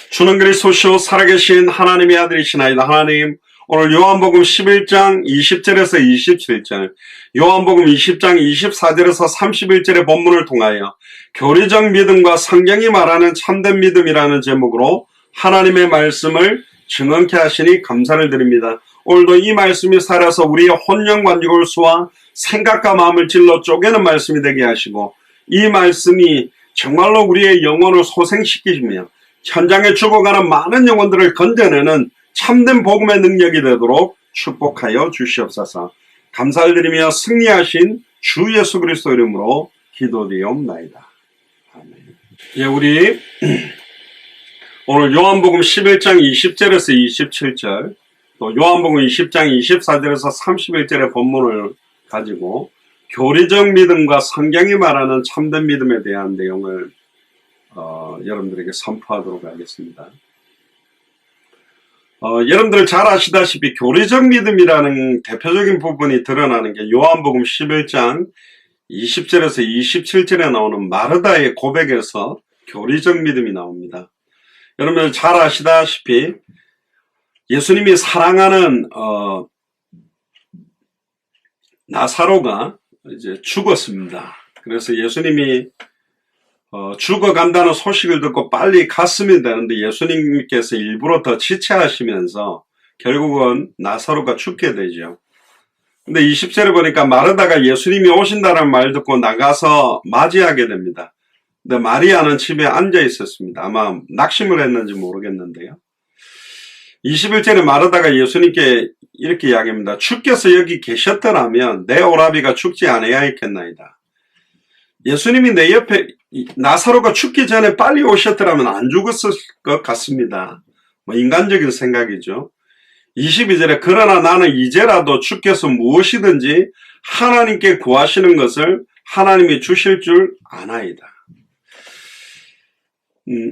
주는 그리스도시요 살아계신 하나님의 아들이시나이다. 하나님, 오늘 요한복음 11장 20절에서 27절, 요한복음 20장 24절에서 31절의 본문을 통하여 교리적 믿음과 성경이 말하는 참된 믿음이라는 제목으로 하나님의 말씀을 증언케 하시니 감사를 드립니다. 오늘도 이 말씀이 살아서 우리의 혼령관지골수와 생각과 마음을 찔러 쪼개는 말씀이 되게 하시고, 이 말씀이 정말로 우리의 영혼을 소생시키시며 현장에 죽어가는 많은 영혼들을 건져내는 참된 복음의 능력이 되도록 축복하여 주시옵소서. 감사를 드리며 승리하신 주 예수 그리스도 이름으로 기도드리옵나이다. 아멘. 예, 우리 오늘 요한복음 11장 20절에서 27절, 또 요한복음 20장 24절에서 31절의 본문을 가지고 교리적 믿음과 성경이 말하는 참된 믿음에 대한 내용을 여러분들에게 선포하도록 하겠습니다. 여러분들 잘 아시다시피 교리적 믿음이라는 대표적인 부분이 드러나는 게 요한복음 11장 20절에서 27절에 나오는 마르다의 고백에서 교리적 믿음이 나옵니다. 여러분들 잘 아시다시피 예수님이 사랑하는 나사로가 이제 죽었습니다. 그래서 예수님이 죽어간다는 소식을 듣고 빨리 갔으면 되는데 예수님께서 일부러 더 지체하시면서 결국은 나사로가 죽게 되죠. 근데 20절에 보니까 마르다가 예수님이 오신다는 말 듣고 나가서 맞이하게 됩니다. 근데 마리아는 집에 앉아 있었습니다. 아마 낙심을 했는지 모르겠는데요. 21절에 마르다가 예수님께 이렇게 이야기합니다. 주께서 여기 계셨더라면 내 오라비가 죽지 않아야 했겠나이다. 예수님이 내 옆에 나사로가 죽기 전에 빨리 오셨더라면 안 죽었을 것 같습니다. 인간적인 생각이죠. 22절에 그러나 나는 이제라도 주께서 무엇이든지 하나님께 구하시는 것을 하나님이 주실 줄 아나이다.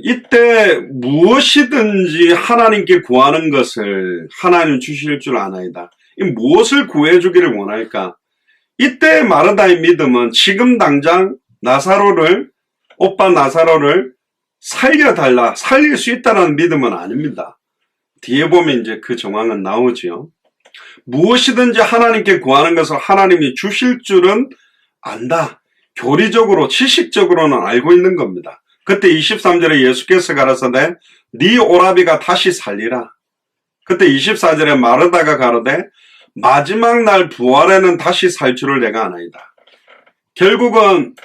이때 무엇이든지 하나님께 구하는 것을 하나님 주실 줄 아나이다. 무엇을 구해주기를 원할까? 이때 마르다의 믿음은 지금 당장 오빠 나사로를 살려달라, 살릴 수 있다는 믿음은 아닙니다. 뒤에 보면 이제 그 정황은 나오죠. 무엇이든지 하나님께 구하는 것을 하나님이 주실 줄은 안다. 교리적으로, 지식적으로는 알고 있는 겁니다. 그때 23절에 예수께서 가라사대 네 오라비가 다시 살리라. 그때 24절에 마르다가 가로되 마지막 날 부활에는 다시 살 줄을 내가 아나이다. 결국은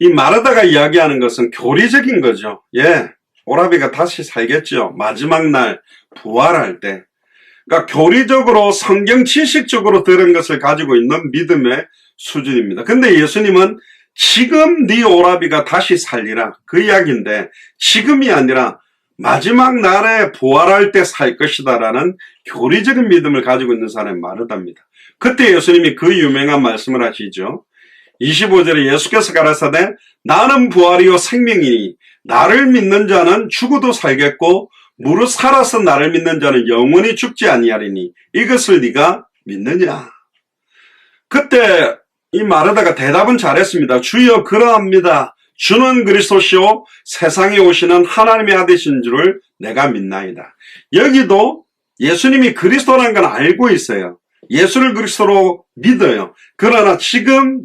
이 마르다가 이야기하는 것은 교리적인 거죠. 예, 오라비가 다시 살겠죠. 마지막 날 부활할 때. 그러니까 교리적으로 성경 지식적으로 들은 것을 가지고 있는 믿음의 수준입니다. 근데 예수님은 지금 네 오라비가 다시 살리라, 그 이야기인데 지금이 아니라 마지막 날에 부활할 때 살 것이다라는 교리적인 믿음을 가지고 있는 사람이 마르다입니다. 그때 예수님이 그 유명한 말씀을 하시죠. 25절에 예수께서 가라사대 나는 부활이요 생명이니 나를 믿는 자는 죽어도 살겠고 무릇 살아서 나를 믿는 자는 영원히 죽지 아니하리니 이것을 네가 믿느냐. 그때 이 마르다가 대답은 잘했습니다. 주여 그러합니다. 주는 그리스도시요 세상에 오시는 하나님의 아들이신 줄을 내가 믿나이다. 여기도 예수님이 그리스도라는 건 알고 있어요. 예수를 그리스도로 믿어요. 그러나 지금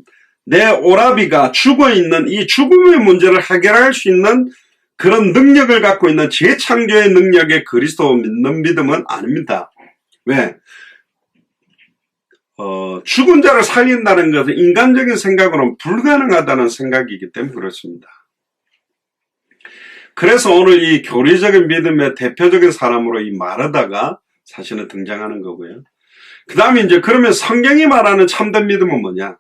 내 오라비가 죽어있는 이 죽음의 문제를 해결할 수 있는 그런 능력을 갖고 있는 재창조의 능력의 그리스도 믿는 믿음은 아닙니다. 왜? 죽은 자를 살린다는 것은 인간적인 생각으로는 불가능하다는 생각이기 때문에 그렇습니다. 그래서 오늘 이 교리적인 믿음의 대표적인 사람으로 이 마르다가 사실은 등장하는 거고요. 그 다음에 이제 그러면 성경이 말하는 참된 믿음은 뭐냐?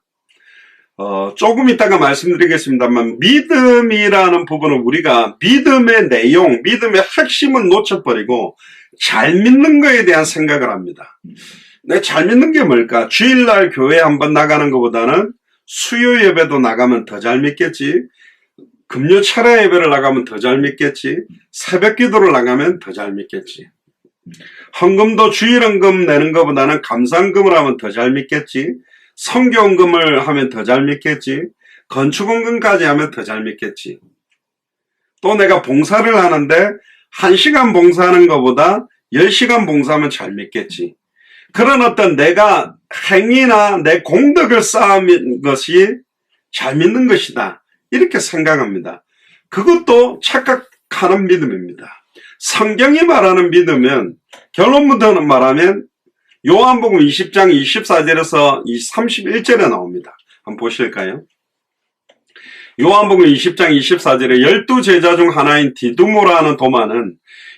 조금 이따가 말씀드리겠습니다만 믿음이라는 부분은 우리가 믿음의 내용, 믿음의 핵심은 놓쳐버리고 잘 믿는 거에 대한 생각을 합니다. 내가 잘 믿는 게 뭘까? 주일날 교회 한번 나가는 것보다는 수요 예배도 나가면 더 잘 믿겠지. 금요 철야 예배를 나가면 더 잘 믿겠지. 새벽 기도를 나가면 더 잘 믿겠지. 헌금도 주일헌금 내는 것보다는 감사헌금을 하면 더 잘 믿겠지. 성교헌금을 하면 더 잘 믿겠지. 건축헌금까지 하면 더 잘 믿겠지. 또 내가 봉사를 하는데 1시간 봉사하는 것보다 10시간 봉사하면 잘 믿겠지. 그런 어떤 내가 행위나 내 공덕을 쌓은 것이 잘 믿는 것이다. 이렇게 생각합니다. 그것도 착각하는 믿음입니다. 성경이 말하는 믿음은 결론부터 말하면 요한복음 20장 24절에서 31절에 나옵니다. 한번 보실까요? 요한복음 20장 24절에 12제자 중 하나인 디두모라 하는 도마는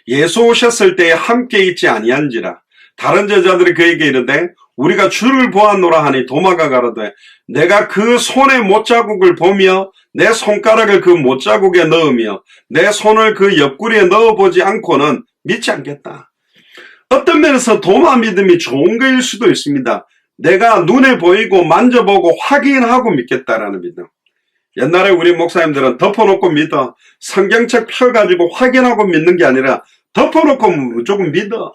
예수 오셨을 때에 함께 있지 아니한지라. 다른 제자들이 그에게 이르되 우리가 주를 보았노라 하니 도마가 가로되 내가 그 손의 못자국을 보며 내 손가락을 그 못자국에 넣으며 내 손을 그 옆구리에 넣어보지 않고는 믿지 않겠다. 어떤 면에서 도마 믿음이 좋은 거일 수도 있습니다. 내가 눈에 보이고 만져보고 확인하고 믿겠다라는 믿음. 옛날에 우리 목사님들은 덮어놓고 믿어. 성경책 펴가지고 확인하고 믿는 게 아니라 덮어놓고 무조건 믿어.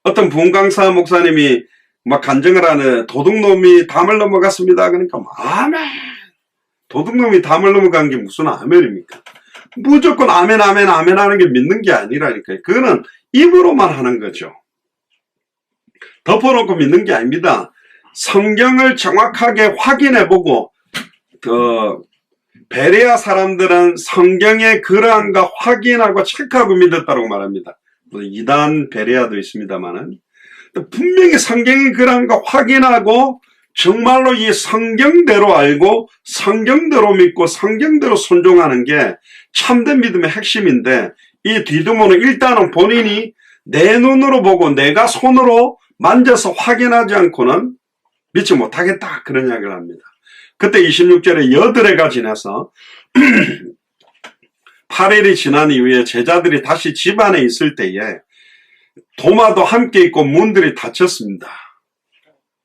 어떤 부흥강사 목사님이 막 간증을 하는 도둑놈이 담을 넘어갔습니다. 그러니까 아멘. 도둑놈이 담을 넘어간 게 무슨 아멘입니까? 무조건 아멘 아멘 아멘 하는 게 믿는 게 아니라니까요. 그거는 입으로만 하는 거죠. 덮어놓고 믿는 게 아닙니다. 성경을 정확하게 확인해보고 베레아 사람들은 성경의 그러한가 확인하고 체크하고 믿었다고 말합니다. 이단 베레아도 있습니다만은 분명히 성경의 그러한가 확인하고 정말로 이 성경대로 알고 성경대로 믿고 성경대로 순종하는 게 참된 믿음의 핵심인데, 이 디두모는 일단은 본인이 내 눈으로 보고 내가 손으로 만져서 확인하지 않고는 믿지 못하겠다, 그런 이야기를 합니다. 그때 26절에 여드레가 지나서 8일이 지난 이후에 제자들이 다시 집 안에 있을 때에 도마도 함께 있고 문들이 닫혔습니다.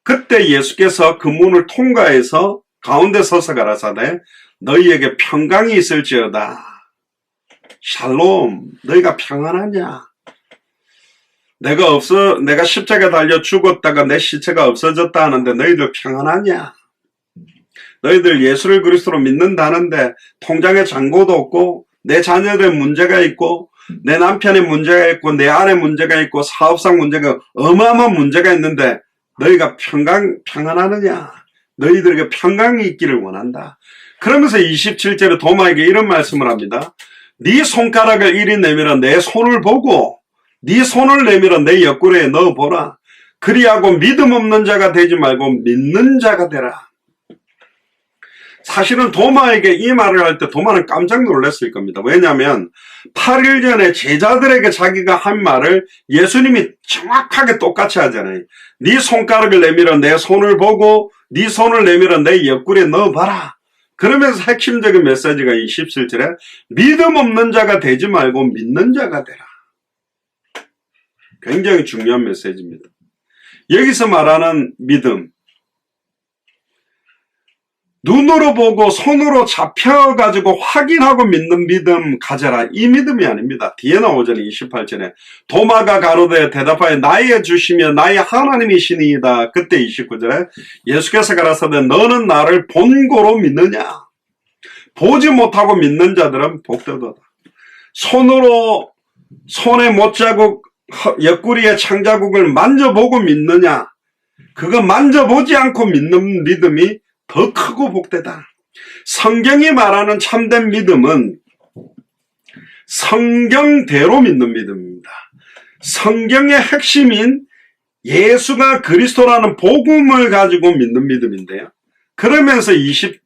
그때 예수께서 그 문을 통과해서 가운데 서서 가라사대 너희에게 평강이 있을지어다. 샬롬, 너희가 평안하냐? 내가 십자가 달려 죽었다가 내 시체가 없어졌다 하는데 너희들 평안하냐? 너희들 예수를 그리스도로 믿는다는데 통장에 잔고도 없고 내 자녀들 문제가 있고 내 남편의 문제가 있고 내 아내 문제가 있고 사업상 문제가 어마어마한 문제가 있는데 너희가 평안하느냐? 너희들에게 평강이 있기를 원한다. 그러면서 27절에 도마에게 이런 말씀을 합니다. 네 손가락을 이리 내밀어 내 손을 보고 네 손을 내밀어 내 옆구리에 넣어보라. 그리하고 믿음 없는 자가 되지 말고 믿는 자가 되라. 사실은 도마에게 이 말을 할 때 도마는 깜짝 놀랐을 겁니다. 왜냐하면 8일 전에 제자들에게 자기가 한 말을 예수님이 정확하게 똑같이 하잖아요. 네 손가락을 내밀어 내 손을 보고 네 손을 내밀어 내 옆구리에 넣어봐라. 그러면서 핵심적인 메시지가 27절에 믿음 없는 자가 되지 말고 믿는 자가 되라. 굉장히 중요한 메시지입니다. 여기서 말하는 믿음, 눈으로 보고 손으로 잡혀가지고 확인하고 믿는 믿음 가져라, 이 믿음이 아닙니다. 뒤에 나오잖아요. 28절에 도마가 가로되 대답하여 나의 주시며 나의 하나님이시니이다. 그때 29절에 예수께서 가라사대 너는 나를 본고로 믿느냐? 보지 못하고 믿는 자들은 복되도다. 손에 못자국 옆구리에 창자국을 만져보고 믿느냐? 그거 만져보지 않고 믿는 믿음이 더 크고 복되다. 성경이 말하는 참된 믿음은 성경대로 믿는 믿음입니다. 성경의 핵심인 예수가 그리스도라는 복음을 가지고 믿는 믿음인데요. 그러면서 20장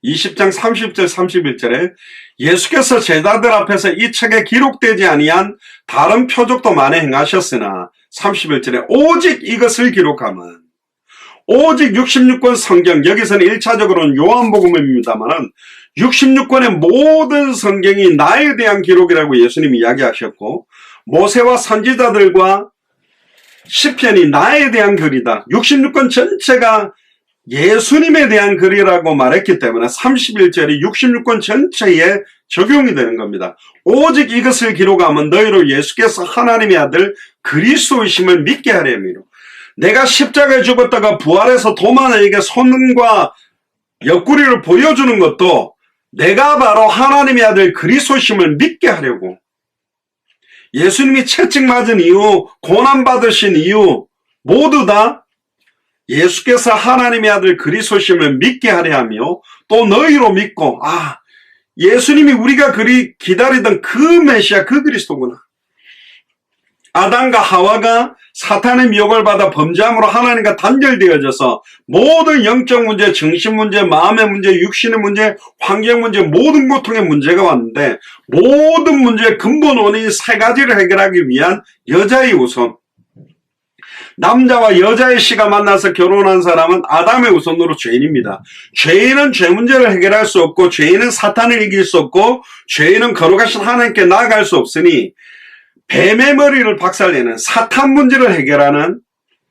30절 31절에 예수께서 제자들 앞에서 이 책에 기록되지 아니한 다른 표적도 많이 행하셨으나 31절에 오직 이것을 기록함은 오직 66권 성경, 여기서는 1차적으로는 요한복음입니다만은 66권의 모든 성경이 나에 대한 기록이라고 예수님이 이야기하셨고 모세와 선지자들과 시편이 나에 대한 글이다. 66권 전체가 예수님에 대한 글이라고 말했기 때문에 31절이 66권 전체에 적용이 되는 겁니다. 오직 이것을 기록하면 너희로 예수께서 하나님의 아들 그리스도이심을 믿게 하려니로. 내가 십자가에 죽었다가 부활해서 도마에게 손과 옆구리를 보여주는 것도 내가 바로 하나님의 아들 그리스도심을 믿게 하려고, 예수님이 채찍 맞은 이유, 고난받으신 이유, 모두 다 예수께서 하나님의 아들 그리스도심을 믿게 하려 하며, 또 너희로 믿고, 예수님이 우리가 그리 기다리던 그 메시아, 그 그리스도구나. 아담과 하와가 사탄의 미혹을 받아 범죄함으로 하나님과 단절되어져서 모든 영적 문제, 정신 문제, 마음의 문제, 육신의 문제, 환경 문제, 모든 고통의 문제가 왔는데, 모든 문제의 근본 원인 세 가지를 해결하기 위한 여자의 우선. 남자와 여자의 씨가 만나서 결혼한 사람은 아담의 우선으로 죄인입니다. 죄인은 죄 문제를 해결할 수 없고, 죄인은 사탄을 이길 수 없고, 죄인은 거룩하신 하나님께 나아갈 수 없으니, 뱀의 머리를 박살내는 사탄 문제를 해결하는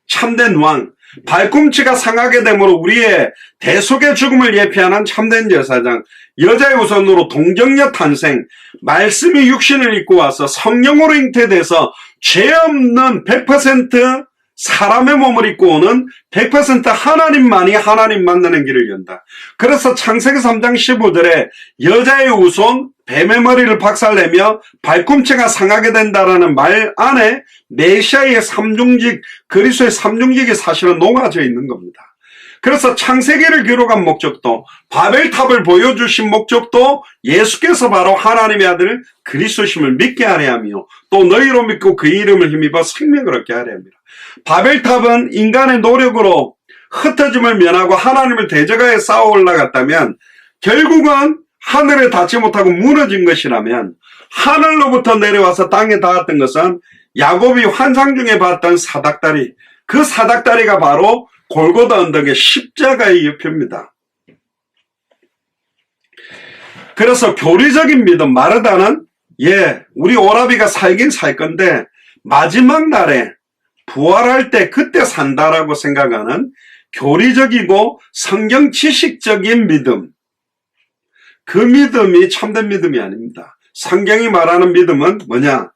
참된 왕, 발꿈치가 상하게 되므로 우리의 대속의 죽음을 예표하는 참된 제사장, 여자의 우선으로 동정녀 탄생, 말씀이 육신을 입고 와서 성령으로 잉태돼서 죄 없는 100% 사람의 몸을 입고 오는 100% 하나님만이 하나님 만나는 길을 연다. 그래서 창세기 3장 15절에 여자의 우선, 뱀의 머리를 박살내며 발꿈치가 상하게 된다라는 말 안에 메시아의 삼중직, 그리스도의 삼중직이 사실은 녹아져 있는 겁니다. 그래서 창세기를 기록한 목적도, 바벨탑을 보여주신 목적도 예수께서 바로 하나님의 아들 그리스도심을 믿게 하려 하며, 또 너희로 믿고 그 이름을 힘입어 생명을 얻게 하려 합니다. 바벨탑은 인간의 노력으로 흩어짐을 면하고 하나님을 대적하여 쌓아 올라갔다면, 결국은 하늘에 닿지 못하고 무너진 것이라면, 하늘로부터 내려와서 땅에 닿았던 것은 야곱이 환상 중에 봤던 사닥다리, 그 사닥다리가 바로 골고다 언덕의 십자가의 옆입니다. 그래서 교리적인 믿음, 마르다는 우리 오라비가 살긴 살 건데 마지막 날에 부활할 때 그때 산다라고 생각하는 교리적이고 성경 지식적인 믿음, 그 믿음이 참된 믿음이 아닙니다. 성경이 말하는 믿음은 뭐냐?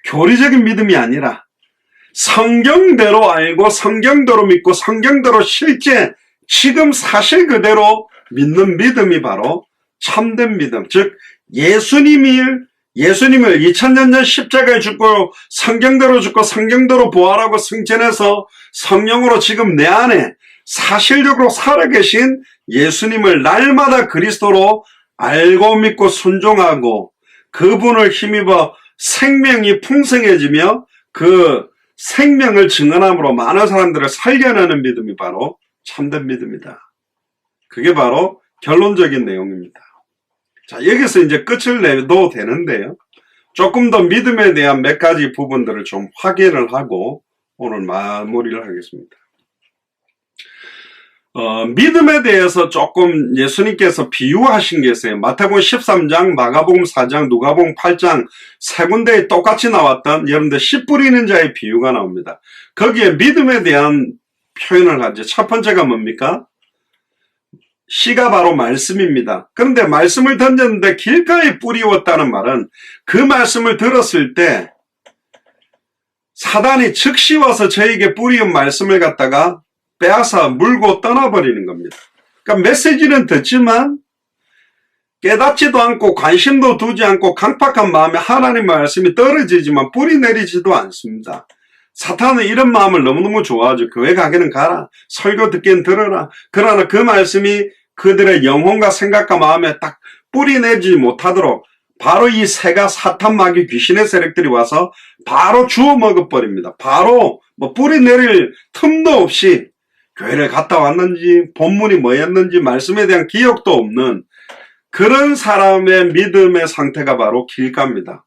교리적인 믿음이 아니라 성경대로 알고 성경대로 믿고 성경대로 실제 지금 사실 그대로 믿는 믿음이 바로 참된 믿음. 즉 예수님을 2000년 전 십자가에 죽고 성경대로 죽고 성경대로 부활하고 승천해서 성령으로 지금 내 안에 사실적으로 살아계신 예수님을 날마다 그리스도로 알고 믿고 순종하고 그분을 힘입어 생명이 풍성해지며 그 생명을 증언함으로 많은 사람들을 살려내는 믿음이 바로 참된 믿음이다. 그게 바로 결론적인 내용입니다. 자, 여기서 이제 끝을 내도 되는데요. 조금 더 믿음에 대한 몇 가지 부분들을 좀 확인을 하고 오늘 마무리를 하겠습니다. 믿음에 대해서 조금 예수님께서 비유하신 게 있어요. 마태복음 13장, 마가복음 4장, 누가복음 8장 세 군데에 똑같이 나왔던 여러분들 씨 뿌리는 자의 비유가 나옵니다. 거기에 믿음에 대한 표현을 하죠. 첫 번째가 뭡니까? 씨가 바로 말씀입니다. 그런데 말씀을 던졌는데 길가에 뿌리웠다는 말은 그 말씀을 들었을 때 사단이 즉시 와서 저에게 뿌리운 말씀을 갖다가 빼앗아 물고 떠나버리는 겁니다. 그러니까 메시지는 듣지만 깨닫지도 않고 관심도 두지 않고 강팍한 마음에 하나님의 말씀이 떨어지지만 뿌리 내리지도 않습니다. 사탄은 이런 마음을 너무너무 좋아하죠. 교회 가기는 가라. 설교 듣기는 들어라. 그러나 그 말씀이 그들의 영혼과 생각과 마음에 딱 뿌리 내지 못하도록 바로 이 새가 사탄 마귀 귀신의 세력들이 와서 바로 주워 먹어버립니다. 바로 뿌리 내릴 틈도 없이 교회를 갔다 왔는지 본문이 뭐였는지 말씀에 대한 기억도 없는 그런 사람의 믿음의 상태가 바로 길가입니다.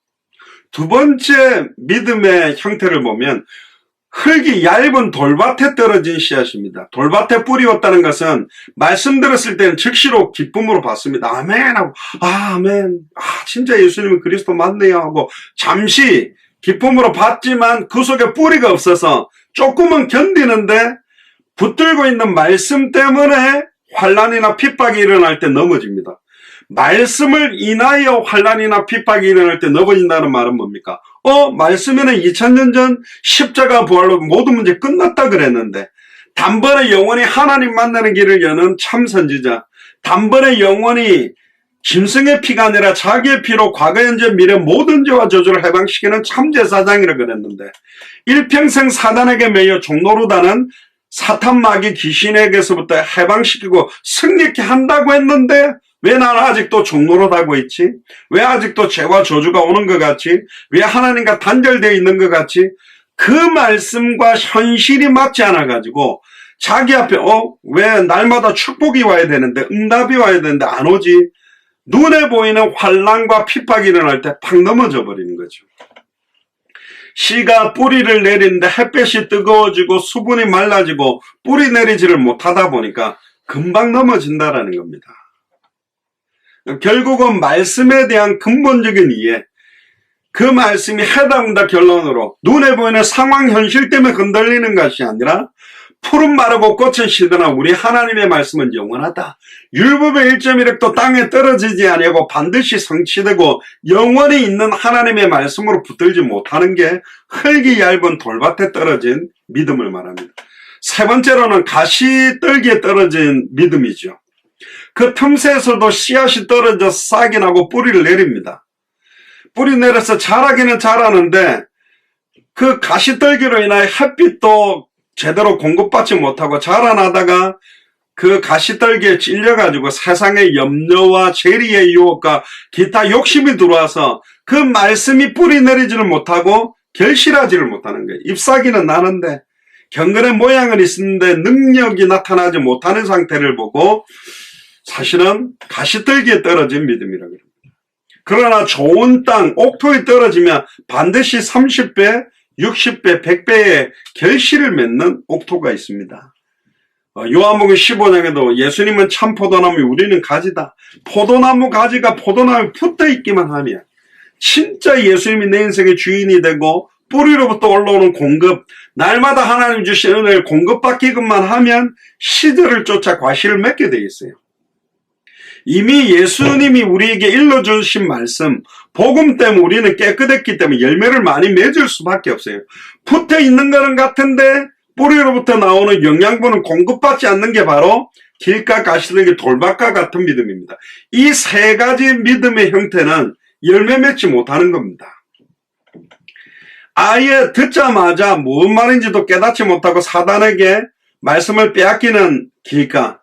두 번째 믿음의 형태를 보면 흙이 얇은 돌밭에 떨어진 씨앗입니다. 돌밭에 뿌리웠다는 것은 말씀 들었을 때는 즉시로 기쁨으로 받습니다. 아멘 하고 아멘, 진짜 예수님은 그리스도 맞네요 하고 잠시 기쁨으로 받지만 그 속에 뿌리가 없어서 조금은 견디는데 붙들고 있는 말씀 때문에 환난이나 핍박이 일어날 때 넘어집니다. 말씀을 인하여 환난이나 핍박이 일어날 때 넘어진다는 말은 뭡니까? 말씀에는 2000년 전 십자가 부활로 모든 문제 끝났다 그랬는데 단번에 영원히 하나님 만나는 길을 여는 참 선지자, 단번에 영원히 짐승의 피가 아니라 자기의 피로 과거, 현재, 미래 모든 죄와 저주를 해방시키는 참제사장이라 그랬는데 일평생 사단에게 매여 종노릇하는 사탄 마귀 귀신에게서부터 해방시키고 승리케 한다고 했는데 왜 나는 아직도 종노릇하고 있지? 왜 아직도 죄와 저주가 오는 것 같지? 왜 하나님과 단절되어 있는 것 같지? 그 말씀과 현실이 맞지 않아가지고 자기 앞에 왜 날마다 축복이 와야 되는데 응답이 와야 되는데 안 오지? 눈에 보이는 환난과 핍박이 일어날 때 팍 넘어져 버리는 거죠. 씨가 뿌리를 내리는데 햇볕이 뜨거워지고 수분이 말라지고 뿌리 내리지를 못하다 보니까 금방 넘어진다라는 겁니다. 결국은 말씀에 대한 근본적인 이해, 그 말씀이 해당다 결론으로 눈에 보이는 상황 현실 때문에 흔들리는 것이 아니라 푸른 마르고 꽃은 시드나 우리 하나님의 말씀은 영원하다. 율법의 1.1획도 땅에 떨어지지 아니하고 반드시 성취되고 영원히 있는 하나님의 말씀으로 붙들지 못하는 게 흙이 얇은 돌밭에 떨어진 믿음을 말합니다. 세 번째로는 가시떨기에 떨어진 믿음이죠. 그 틈새에서도 씨앗이 떨어져 싹이 나고 뿌리를 내립니다. 뿌리 내려서 자라기는 자라는데 그 가시떨기로 인하여 햇빛도 제대로 공급받지 못하고 자라나다가 그 가시떨기에 찔려가지고 세상의 염려와 재리의 유혹과 기타 욕심이 들어와서 그 말씀이 뿌리 내리지를 못하고 결실하지를 못하는 거예요. 잎사귀는 나는데 경건의 모양은 있는데 능력이 나타나지 못하는 상태를 보고 사실은 가시떨기에 떨어진 믿음이라고 합니다. 그러나 좋은 땅, 옥토에 떨어지면 반드시 30배, 60배, 100배의 결실을 맺는 옥토가 있습니다. 요한복음 15장에도 예수님은 참 포도나무, 우리는 가지다. 포도나무 가지가 포도나무에 붙어있기만 하면 진짜 예수님이 내 인생의 주인이 되고 뿌리로부터 올라오는 공급, 날마다 하나님 주신 은혜를 공급받기만 하면 시절을 쫓아 과실을 맺게 되어 있어요. 이미 예수님이 우리에게 일러주신 말씀, 복음 때문에 우리는 깨끗했기 때문에 열매를 많이 맺을 수밖에 없어요. 붙어 있는 거는 같은데 뿌리로부터 나오는 영양분은 공급받지 않는 게 바로 길가 가시떨기 돌밭과 같은 믿음입니다. 이 세 가지 믿음의 형태는 열매 맺지 못하는 겁니다. 아예 듣자마자 무슨 말인지도 깨닫지 못하고 사단에게 말씀을 빼앗기는 길가.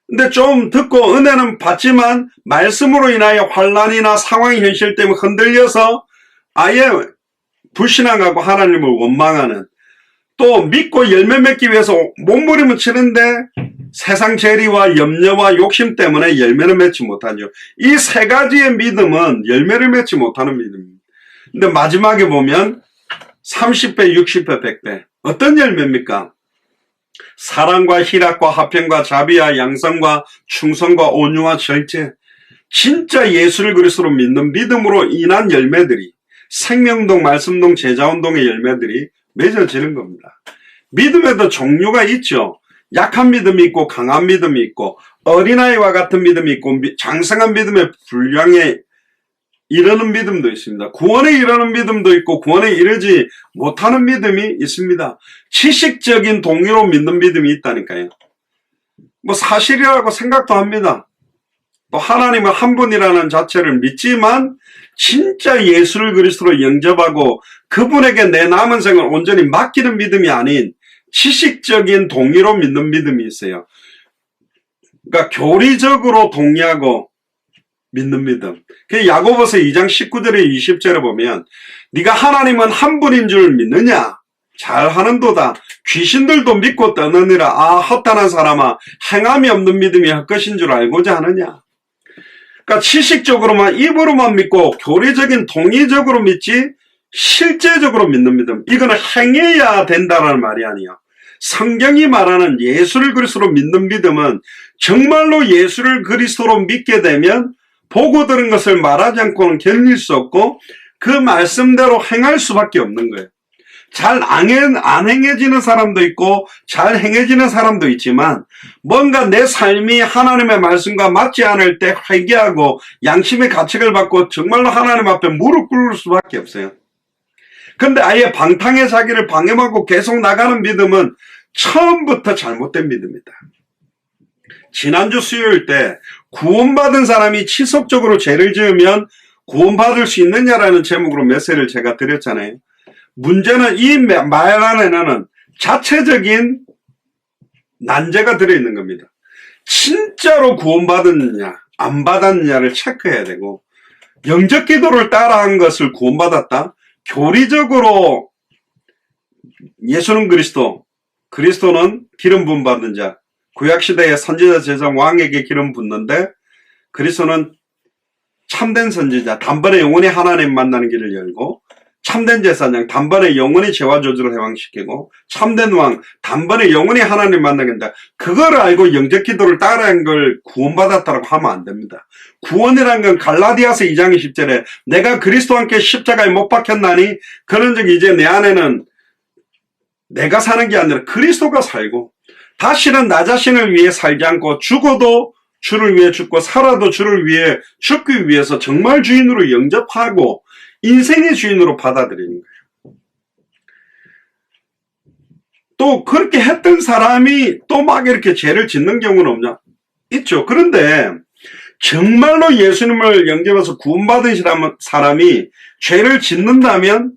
근데 좀 듣고 은혜는 받지만 말씀으로 인하여 환난이나 상황 현실 때문에 흔들려서 아예 불신앙하고 하나님을 원망하는, 또 믿고 열매 맺기 위해서 몸부림을 치는데 세상 재리와 염려와 욕심 때문에 열매를 맺지 못하죠. 이 세 가지의 믿음은 열매를 맺지 못하는 믿음입니다. 근데 마지막에 보면 30배, 60배, 100배. 어떤 열매입니까? 사랑과 희락과 화평과 자비와 양성과 충성과 온유와 절제, 진짜 예수를 그리스도로 믿는 믿음으로 인한 열매들이, 생명동, 말씀동, 제자운동의 열매들이 맺어지는 겁니다. 믿음에도 종류가 있죠. 약한 믿음이 있고 강한 믿음이 있고 어린아이와 같은 믿음이 있고 장성한 믿음의 분량에 이르는 믿음도 있습니다. 구원에 이르는 믿음도 있고 구원에 이르지 못하는 믿음이 있습니다. 지식적인 동의로 믿는 믿음이 있다니까요. 뭐 사실이라고 생각도 합니다. 또 하나님은 한 분이라는 자체를 믿지만 진짜 예수를 그리스도로 영접하고 그분에게 내 남은 생을 온전히 맡기는 믿음이 아닌 지식적인 동의로 믿는 믿음이 있어요. 그러니까 교리적으로 동의하고 믿는 믿음. 그 야고보서 2장 19절에 20절에 보면 네가 하나님은 한 분인 줄 믿느냐? 잘하는도다. 귀신들도 믿고 떠느니라. 아, 허탄한 사람아, 행함이 없는 믿음이 헛것인 줄 알고자 하느냐? 그러니까 지식적으로만, 입으로만 믿고 교리적인 동의적으로 믿지 실제적으로 믿는 믿음, 이거는 행해야 된다라는 말이 아니야. 성경이 말하는 예수를 그리스도로 믿는 믿음은 정말로 예수를 그리스도로 믿게 되면 보고 들은 것을 말하지 않고는 견딜 수 없고 그 말씀대로 행할 수밖에 없는 거예요. 잘 안 행해지는 사람도 있고 잘 행해지는 사람도 있지만 뭔가 내 삶이 하나님의 말씀과 맞지 않을 때 회개하고 양심의 가책을 받고 정말로 하나님 앞에 무릎 꿇을 수밖에 없어요. 근데 아예 방탕의 자기를 방임하고 계속 나가는 믿음은 처음부터 잘못된 믿음이다. 지난주 수요일 때 구원받은 사람이 지속적으로 죄를 지으면 구원받을 수 있느냐라는 제목으로 메시지를 제가 드렸잖아요. 문제는 이 말 안에는 자체적인 난제가 들어있는 겁니다. 진짜로 구원받았느냐 안 받았느냐를 체크해야 되고, 영적 기도를 따라한 것을 구원받았다? 교리적으로 예수는 그리스도는 기름 부음 받는 자, 구약시대의 선지자 제사 왕에게 기름 붓는데, 그리스도는 참된 선지자, 단번에 영원히 하나님 만나는 길을 열고, 참된 제사장, 단번에 영원히 죄와 저주를 해방시키고, 참된 왕, 단번에 영원히 하나님 만나겠다. 그걸 알고 영적 기도를 따라한 걸 구원받았다고 하면 안 됩니다. 구원이란 건 갈라디아서 2장 10절에 내가 그리스도와 함께 십자가에 못 박혔나니 그런 적 이제 내 안에는 내가 사는 게 아니라 그리스도가 살고, 다시는 나 자신을 위해 살지 않고 죽어도 주를 위해 죽고 살아도 주를 위해 죽기 위해서 정말 주인으로 영접하고 인생의 주인으로 받아들이는 거예요. 또 그렇게 했던 사람이 또 막 이렇게 죄를 짓는 경우는 없냐? 있죠. 그런데 정말로 예수님을 영접해서 구원받은 사람이 죄를 짓는다면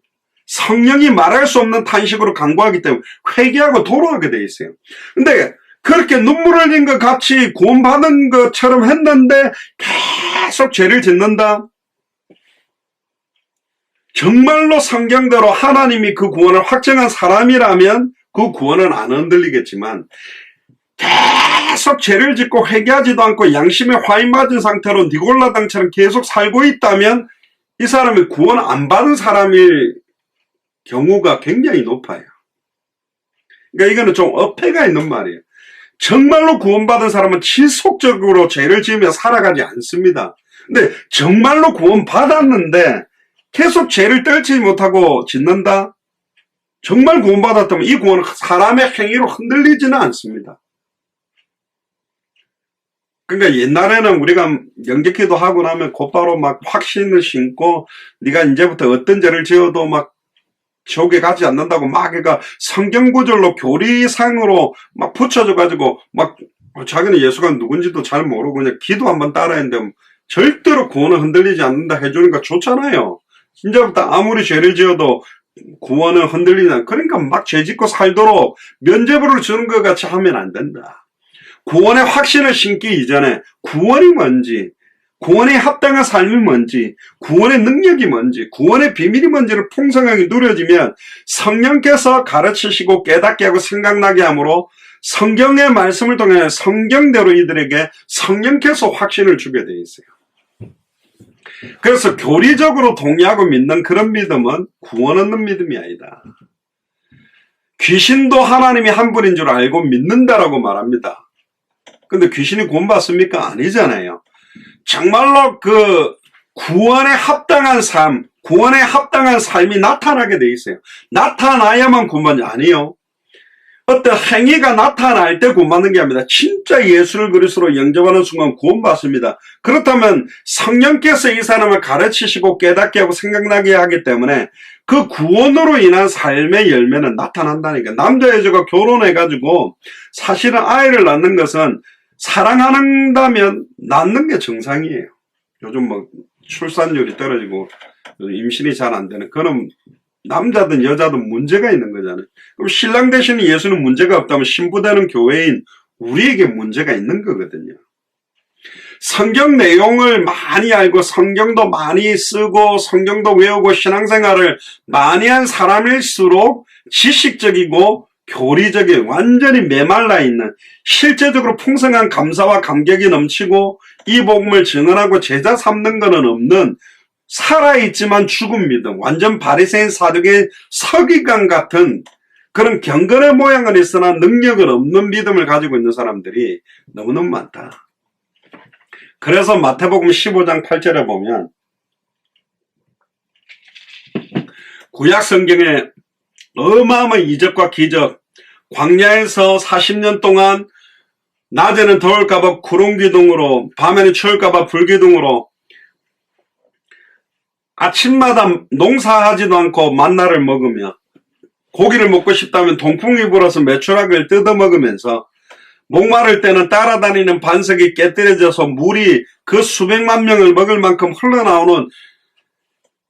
성령이 말할 수 없는 탄식으로 간구하기 때문에 회개하고 돌아오게 돼 있어요. 근데 그렇게 눈물 흘린 것 같이 구원받은 것처럼 했는데 계속 죄를 짓는다? 정말로 성경대로 하나님이 그 구원을 확정한 사람이라면 그 구원은 안 흔들리겠지만, 계속 죄를 짓고 회개하지도 않고 양심에 화인 맞은 상태로 니골라당처럼 계속 살고 있다면 이 사람이 구원 안 받은 사람일 경우가 굉장히 높아요. 그러니까 이거는 좀 어폐가 있는 말이에요. 정말로 구원받은 사람은 지속적으로 죄를 지으며 살아가지 않습니다. 근데 정말로 구원받았는데 계속 죄를 떨치지 못하고 짓는다? 정말 구원받았다면 이 구원은 사람의 행위로 흔들리지는 않습니다. 그러니까 옛날에는 우리가 영접기도 하고 나면 곧바로 막 확신을 신고 네가 이제부터 어떤 죄를 지어도 막 지옥에 가지 않는다고 막 그러니까 성경 구절로 교리상으로 막 붙여줘가지고 막 자기는 예수가 누군지도 잘 모르고 그냥 기도 한번 따라했는데 절대로 구원은 흔들리지 않는다 해주는 거 좋잖아요. 이제부터 아무리 죄를 지어도 구원은 흔들리지 않는다. 그러니까 막 죄 짓고 살도록 면죄부를 주는 것 같이 하면 안 된다. 구원의 확신을 신기 이전에 구원이 뭔지, 구원에 합당한 삶이 뭔지, 구원의 능력이 뭔지, 구원의 비밀이 뭔지를 풍성하게 누려지면 성령께서 가르치시고 깨닫게 하고 생각나게 하므로 성경의 말씀을 통해 성경대로 이들에게 성령께서 확신을 주게 되어 있어요. 그래서 교리적으로 동의하고 믿는 그런 믿음은 구원 얻는 믿음이 아니다. 귀신도 하나님이 한 분인 줄 알고 믿는다라고 말합니다. 근데 귀신이 구원받습니까? 아니잖아요. 정말로 그 구원에 합당한 삶, 구원에 합당한 삶이 나타나게 돼 있어요. 나타나야만 구원받냐? 아니요. 어떤 행위가 나타날 때 구원받는 게 아닙니다. 진짜 예수를 그리스도로 영접하는 순간 구원받습니다. 그렇다면 성령께서 이 사람을 가르치시고 깨닫게 하고 생각나게 하기 때문에 그 구원으로 인한 삶의 열매는 나타난다니까. 남자 여자가 결혼해가지고 사실은 아이를 낳는 것은 사랑한다면 낳는 게 정상이에요. 요즘 뭐 출산율이 떨어지고 임신이 잘 안 되는 그런 남자든 여자든 문제가 있는 거잖아요. 그럼 신랑 되시는 예수는 문제가 없다면 신부되는 교회인 우리에게 문제가 있는 거거든요. 성경 내용을 많이 알고 성경도 많이 쓰고 성경도 외우고 신앙생활을 많이 한 사람일수록 지식적이고 교리적인 완전히 메말라 있는 실제적으로 풍성한 감사와 감격이 넘치고 이 복음을 증언하고 제자 삼는 것은 없는 살아있지만 죽은 믿음, 완전 바리새인 사두개인 서기관 같은 그런 경건의 모양은 있으나 능력은 없는 믿음을 가지고 있는 사람들이 너무너무 많다. 그래서 마태복음 15장 8절에 보면 구약 성경에 어마어마한 이적과 기적, 광야에서 40년 동안 낮에는 더울까봐 구름기둥으로 밤에는 추울까봐 불기둥으로 아침마다 농사하지도 않고 만나를 먹으며 고기를 먹고 싶다면 동풍이 불어서 메추라기를 뜯어먹으면서 목마를 때는 따라다니는 반석이 깨뜨려져서 물이 그 수백만 명을 먹을 만큼 흘러나오는,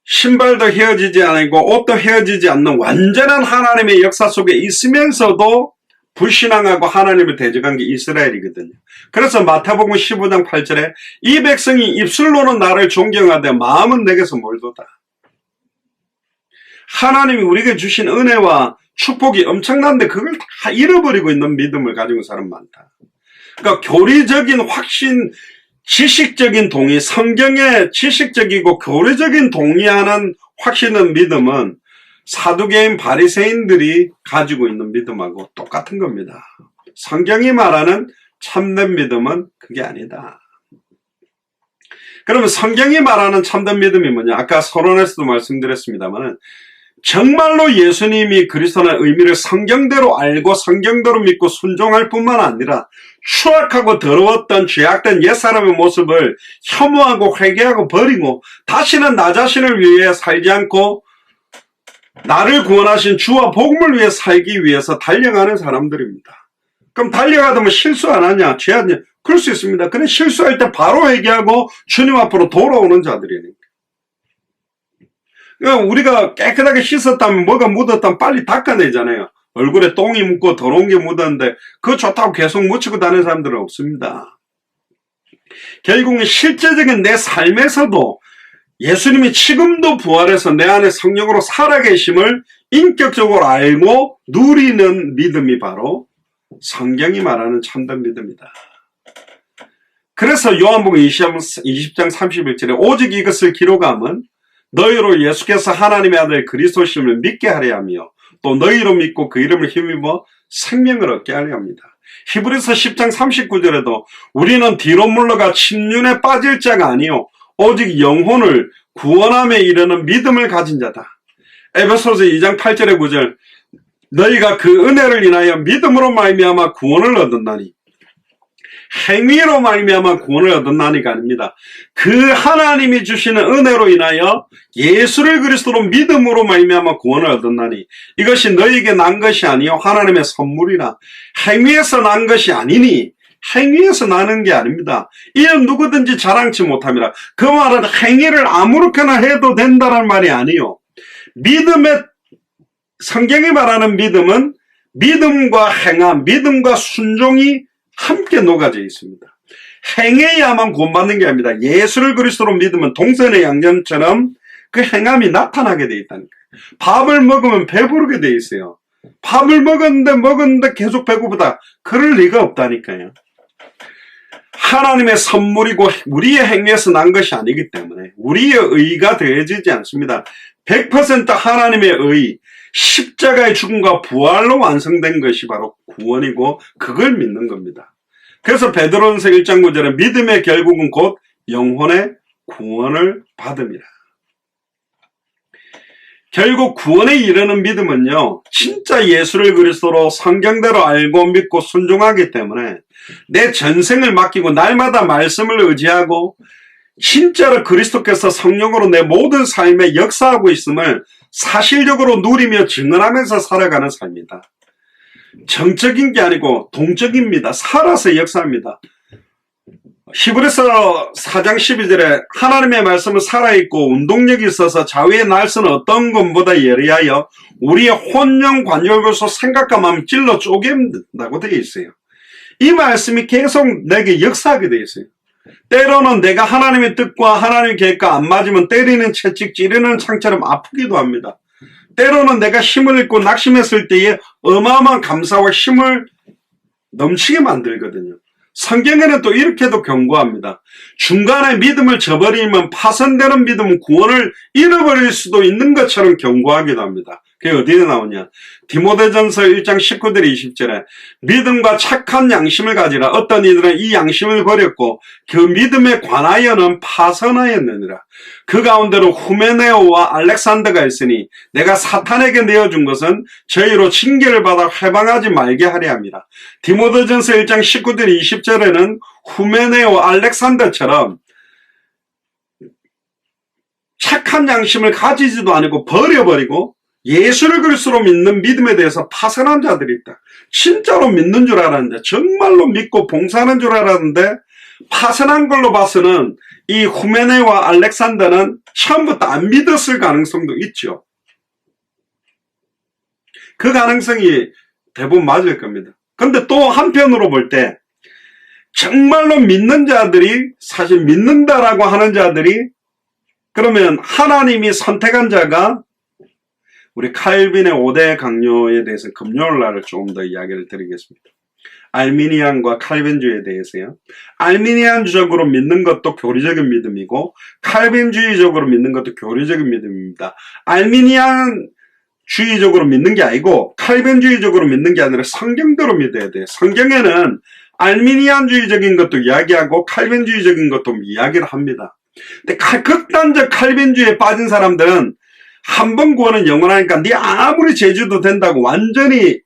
신발도 헤어지지 않고 옷도 헤어지지 않는 완전한 하나님의 역사 속에 있으면서도 불신앙하고 하나님을 대적한 게 이스라엘이거든요. 그래서 마태복음 15장 8절에 이 백성이 입술로는 나를 존경하되 마음은 내게서 멀도다. 하나님이 우리에게 주신 은혜와 축복이 엄청난데 그걸 다 잃어버리고 있는 믿음을 가지고 있는 사람 많다. 그러니까 교리적인 확신, 지식적인 동의, 성경의 지식적이고 교리적인 동의하는 확신은 믿음은 사두개인 바리새인들이 가지고 있는 믿음하고 똑같은 겁니다. 성경이 말하는 참된 믿음은 그게 아니다. 그러면 성경이 말하는 참된 믿음이 뭐냐? 아까 서론에서도 말씀드렸습니다만 정말로 예수님이 그리스도의 의미를 성경대로 알고 성경대로 믿고 순종할 뿐만 아니라 추악하고 더러웠던 죄악된 옛사람의 모습을 혐오하고 회개하고 버리고 다시는 나 자신을 위해 살지 않고 나를 구원하신 주와 복음을 위해 살기 위해서 달려가는 사람들입니다. 그럼 달려가다 뭐 실수 안 하냐? 죄하냐? 그럴 수 있습니다. 근데 실수할 때 바로 회개하고 주님 앞으로 돌아오는 자들이니까. 그러니까 우리가 깨끗하게 씻었다면 뭐가 묻었다면 빨리 닦아내잖아요. 얼굴에 똥이 묻고 더러운 게 묻었는데 그거 좋다고 계속 묻히고 다니는 사람들은 없습니다. 결국은 실제적인 내 삶에서도 예수님이 지금도 부활해서 내 안에 성령으로 살아계심을 인격적으로 알고 누리는 믿음이 바로 성경이 말하는 참된 믿음이다. 그래서 요한복음 20장 31절에 오직 이것을 기록함은 너희로 예수께서 하나님의 아들 그리스도심을 믿게 하려 하며 또 너희로 믿고 그 이름을 힘입어 생명을 얻게 하려 합니다. 히브리서 10장 39절에도 우리는 뒤로 물러가 침륜에 빠질 자가 아니요 오직 영혼을 구원함에 이르는 믿음을 가진 자다. 에베소서 2장 8절에 9절 너희가 그 은혜를 인하여 믿음으로 말미암아 구원을 얻었나니 행위로 말미암아 구원을 얻었나니가 아닙니다. 그 하나님이 주시는 은혜로 인하여 예수를 그리스도로 믿음으로 말미암아 구원을 얻었나니 이것이 너희에게 난 것이 아니요 하나님의 선물이라. 행위에서 난 것이 아니니 행위에서 나는 게 아닙니다. 이는 누구든지 자랑치 못함이라. 그 말은 행위를 아무렇게나 해도 된다는 말이 아니요. 믿음의 성경이 말하는 믿음은 믿음과 행함, 믿음과 순종이 함께 녹아져 있습니다. 행해야만 구원받는 게 아닙니다. 예수를 그리스도로 믿으면 동선의 양념처럼 그 행함이 나타나게 돼 있다는 거예요. 밥을 먹으면 배부르게 돼 있어요. 밥을 먹었는데 계속 배고프다. 그럴 리가 없다니까요. 하나님의 선물이고 우리의 행위에서 난 것이 아니기 때문에 우리의 의가 더해지지 않습니다. 100% 하나님의 의, 십자가의 죽음과 부활로 완성된 것이 바로 구원이고 그걸 믿는 겁니다. 그래서 베드로전서 1장 9절에 믿음의 결국은 곧 영혼의 구원을 받음이라. 결국 구원에 이르는 믿음은요, 진짜 예수를 그리스도로 성경대로 알고 믿고 순종하기 때문에 내 전생을 맡기고 날마다 말씀을 의지하고 진짜로 그리스도께서 성령으로 내 모든 삶에 역사하고 있음을 사실적으로 누리며 증언하면서 살아가는 삶이다. 정적인 게 아니고 동적입니다. 살아서 역사합니다. 히브리서 4장 12절에 하나님의 말씀은 살아있고 운동력이 있어서 자위의 날선은 어떤 것보다 예리하여 우리의 혼영 관절골소 생각과 마음을 찔러 쪼갠다고 되어 있어요. 이 말씀이 계속 내게 역사하게 되어 있어요. 때로는 내가 하나님의 뜻과 하나님의 계획과 안 맞으면 때리는 채찍 찌르는 창처럼 아프기도 합니다. 때로는 내가 힘을 잃고 낙심했을 때에 어마어마한 감사와 힘을 넘치게 만들거든요. 성경에는 또 이렇게도 경고합니다. 중간에 믿음을 저버리면 파손되는 믿음은 구원을 잃어버릴 수도 있는 것처럼 경고하기도 합니다. 그게 어디에 나오냐? 디모데전서 1장 19절 20절에 믿음과 착한 양심을 가지라. 어떤 이들은 이 양심을 버렸고 그 믿음에 관하여는 파선하였느니라. 그 가운데로 후메네오와 알렉산더가 있으니 내가 사탄에게 내어준 것은 저희로 징계를 받아 해방하지 말게 하려 합니다. 디모데전서 1장 19절 20절에는 후메네오 알렉산더처럼 착한 양심을 가지지도 않고 버려버리고 예수를 그리스도로 믿는 믿음에 대해서 파선한 자들이 있다. 진짜로 믿는 줄 알았는데, 정말로 믿고 봉사하는 줄 알았는데 파선한 걸로 봐서는 이 후메네와 알렉산더는 처음부터 안 믿었을 가능성도 있죠. 그 가능성이 대부분 맞을 겁니다. 근데 또 한편으로 볼 때 정말로 믿는 자들이, 사실 믿는다라고 하는 자들이, 그러면 하나님이 선택한 자가, 우리 칼빈의 5대 강요에 대해서 금요일 날을 조금 더 이야기를 드리겠습니다. 알미니안과 칼빈주의에 대해서요. 알미니안주적으로 믿는 것도 교리적인 믿음이고 칼빈주의적으로 믿는 것도 교리적인 믿음입니다. 알미니안주의적으로 믿는 게 아니고 칼빈주의적으로 믿는 게 아니라 성경대로 믿어야 돼요. 성경에는 알미니안주의적인 것도 이야기하고 칼빈주의적인 것도 이야기를 합니다. 근데 극단적 칼빈주의에 빠진 사람들은 한 번 구원은 영원하니까 네 아무리 제주도 된다고 완전히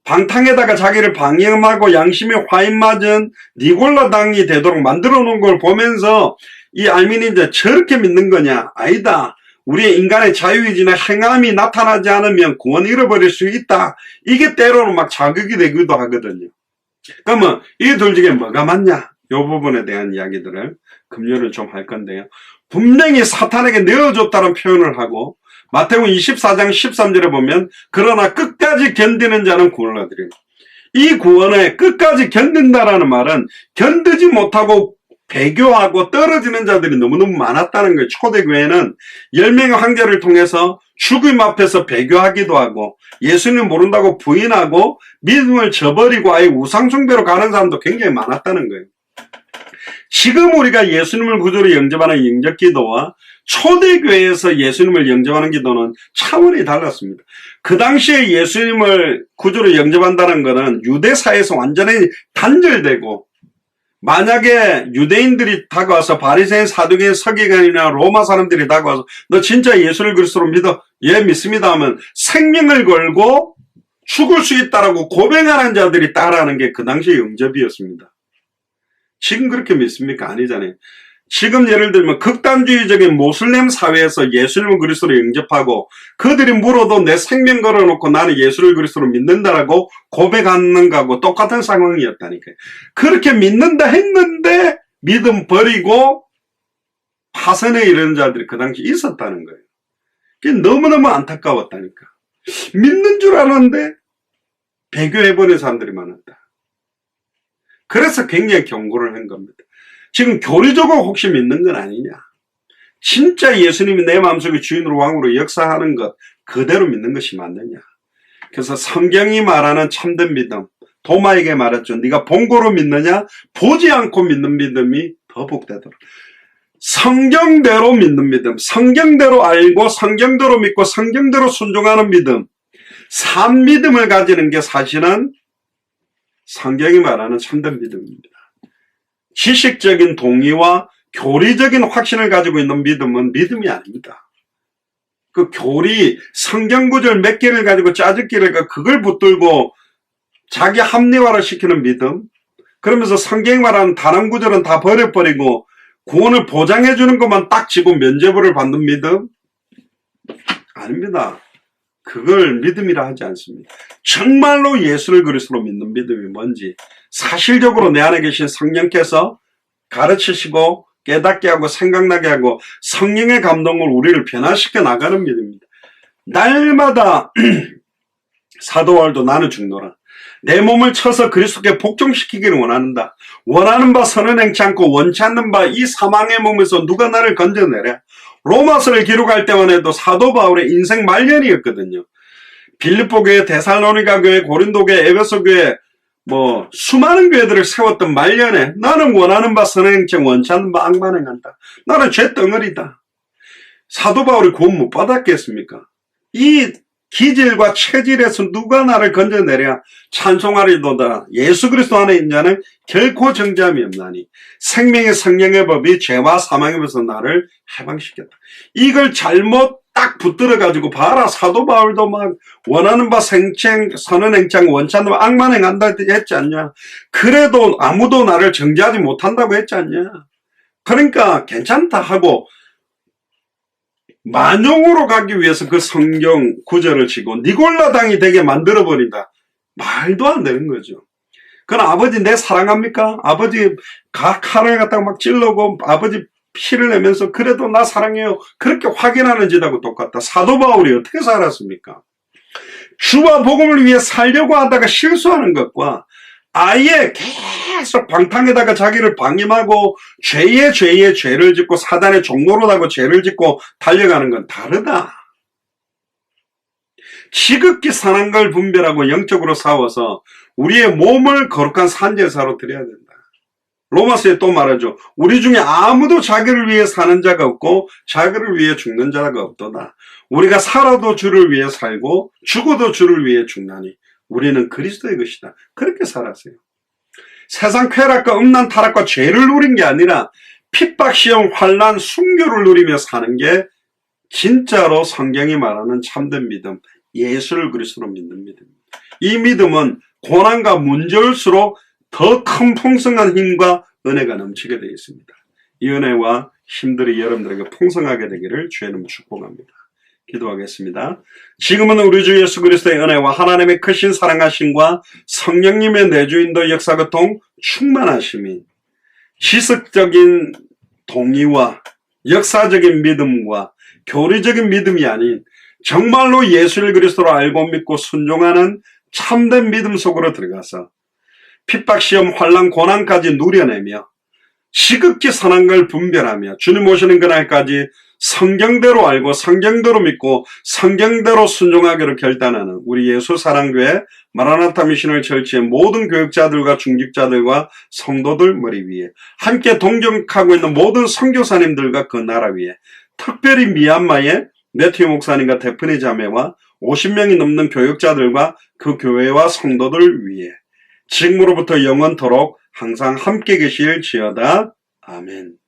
방탕에다가 자기를 방임하고 양심에 화인 맞은 니골라 당이 되도록 만들어 놓은 걸 보면서 이 알미니안주의 저렇게 믿는 거냐? 아니다. 우리의 인간의 자유의지나 행함이 나타나지 않으면 구원 잃어버릴 수 있다. 이게 때로는 막 자극이 되기도 하거든요. 그러면 이 둘 중에 뭐가 맞냐? 이 부분에 대한 이야기들을 금요일은 좀 할 건데요. 분명히 사탄에게 내어줬다는 표현을 하고 마태복음 24장 13절에 보면 그러나 끝까지 견디는 자는 구원을 얻으리라. 이 구원에 끝까지 견딘다라는 말은 견디지 못하고 배교하고 떨어지는 자들이 너무너무 많았다는 거예요. 초대교회는 10명의 황제를 통해서 죽음 앞에서 배교하기도 하고 예수님 모른다고 부인하고 믿음을 저버리고 아예 우상숭배로 가는 사람도 굉장히 많았다는 거예요. 지금 우리가 예수님을 구주로 영접하는 영접기도와 초대교회에서 예수님을 영접하는 기도는 차원이 달랐습니다. 그 당시에 예수님을 구주로 영접한다는 것은 유대사에서 완전히 단절되고, 만약에 유대인들이 다가와서 바리새인, 사두개인, 서기관이나 로마 사람들이 다가와서 너 진짜 예수를 그리스도로 믿어? 예, 믿습니다 하면 생명을 걸고 죽을 수 있다라고 고백하는 자들이 따라하는 게 그 당시의 영접이었습니다. 지금 그렇게 믿습니까? 아니잖아요. 지금 예를 들면 극단주의적인 모슬렘 사회에서 예수님을 그리스도로 영접하고 그들이 물어도 내 생명 걸어놓고 나는 예수를 그리스도로 믿는다라고 고백하는 거하고 똑같은 상황이었다니까요. 그렇게 믿는다 했는데 믿음 버리고 파선에 이르는 자들이 그 당시 있었다는 거예요. 그게 너무너무 안타까웠다니까. 믿는 줄 알았는데 배교해버린 사람들이 많았다. 그래서 굉장히 경고를 한 겁니다. 지금 교리적으로 혹시 믿는 건 아니냐? 진짜 예수님이 내 마음속에 주인으로 왕으로 역사하는 것 그대로 믿는 것이 맞느냐? 그래서 성경이 말하는 참된 믿음, 도마에게 말했죠. 네가 본고로 믿느냐? 보지 않고 믿는 믿음이 더 복되더라. 성경대로 믿는 믿음, 성경대로 알고 성경대로 믿고 성경대로 순종하는 믿음, 산 믿음을 가지는 게 사실은 성경이 말하는 참된 믿음입니다. 지식적인 동의와 교리적인 확신을 가지고 있는 믿음은 믿음이 아닙니다. 그 교리, 성경구절 몇 개를 가지고 짜집기를 그걸 붙들고 자기 합리화를 시키는 믿음, 그러면서 성경이 말하는 단언구절은 다 버려버리고 구원을 보장해주는 것만 딱 쥐고 면죄부를 받는 믿음? 아닙니다. 그걸 믿음이라 하지 않습니다. 정말로 예수를 그리스도로 믿는 믿음이 뭔지 사실적으로 내 안에 계신 성령께서 가르치시고 깨닫게 하고 생각나게 하고 성령의 감동을 우리를 변화시켜 나가는 믿음입니다. 날마다 사도 바울도 나는 죽노라. 내 몸을 쳐서 그리스도께 복종시키기를 원한다. 원하는 바 선은 행치 않고 원치 않는 바 이 사망의 몸에서 누가 나를 건져내랴. 로마서를 기록할 때만 해도 사도 바울의 인생 말년이었거든요. 빌립보 교회, 데살로니가 교회, 고린도 교회, 에베소 교회 수많은 교회들을 세웠던 말년에 나는 원하는 바 선을 행치 원치 않는 바 악만 행한다. 나는 죄 덩어리다. 사도 바울이 구원 못 받았겠습니까? 이 기질과 체질에서 누가 나를 건져내랴. 찬송하리도다. 예수 그리스도 안에 있는 자는 결코 정죄함이 없나니 생명의 성령의 법이 죄와 사망의 법에서 나를 해방시켰다. 이걸 잘못 딱 붙들어 가지고 봐라. 사도 바울도 막 원하는 바 생체 선은 행창 원치 않는 바 악만 행한다 했지 않냐. 그래도 아무도 나를 정죄하지 못한다고 했지 않냐. 그러니까 괜찮다 하고 만용으로 가기 위해서 그 성경 구절을 치고 니골라 당이 되게 만들어버린다. 말도 안 되는 거죠. 그건 아버지 내 사랑합니까? 아버지 칼을 갖다가 막 찔러고 아버지 피를 내면서 그래도 나 사랑해요. 그렇게 확인하는 짓하고 똑같다. 사도 바울이 어떻게 살았습니까? 주와 복음을 위해 살려고 하다가 실수하는 것과 아예 계속 방탕에다가 자기를 방임하고 죄에 죄를 짓고 사단의 종노릇하고 죄를 짓고 달려가는 건 다르다. 지극히 선한 걸 분별하고 영적으로 싸워서 우리의 몸을 거룩한 산제사로 드려야 된다. 로마서에 또 말하죠. 우리 중에 아무도 자기를 위해 사는 자가 없고 자기를 위해 죽는 자가 없도다. 우리가 살아도 주를 위해 살고 죽어도 주를 위해 죽나니 우리는 그리스도의 것이다. 그렇게 살았어요. 세상 쾌락과 음란 타락과 죄를 누린 게 아니라 핍박, 시험, 환난, 순교를 누리며 사는 게 진짜로 성경이 말하는 참된 믿음, 예수를 그리스도로 믿는 믿음입니다. 이 믿음은 고난과 문제일수록 더 큰 풍성한 힘과 은혜가 넘치게 되어 있습니다. 이 은혜와 힘들이 여러분들에게 풍성하게 되기를 주의 이름으로 축복합니다. 기도하겠습니다. 지금은 우리 주 예수 그리스도의 은혜와 하나님의 크신 사랑하심과 성령님의 내주인도 역사교통 충만하심이 지식적인 동의와 역사적인 믿음과 교리적인 믿음이 아닌 정말로 예수를 그리스도로 알고 믿고 순종하는 참된 믿음 속으로 들어가서 핍박, 시험, 환난, 고난까지 누려내며 지극히 선한 걸 분별하며 주님 오시는 그날까지 성경대로 알고 성경대로 믿고 성경대로 순종하기로 결단하는 우리 예수 사랑교회 마라나타 미션을 철치의 모든 교육자들과 중직자들과 성도들 머리 위에 함께 동경하고 있는 모든 선교사님들과 그 나라 위에 특별히 미얀마의 매튜 목사님과 데프니 자매와 50명이 넘는 교육자들과 그 교회와 성도들 위에 지금으로부터 영원토록 항상 함께 계실지어다. 아멘.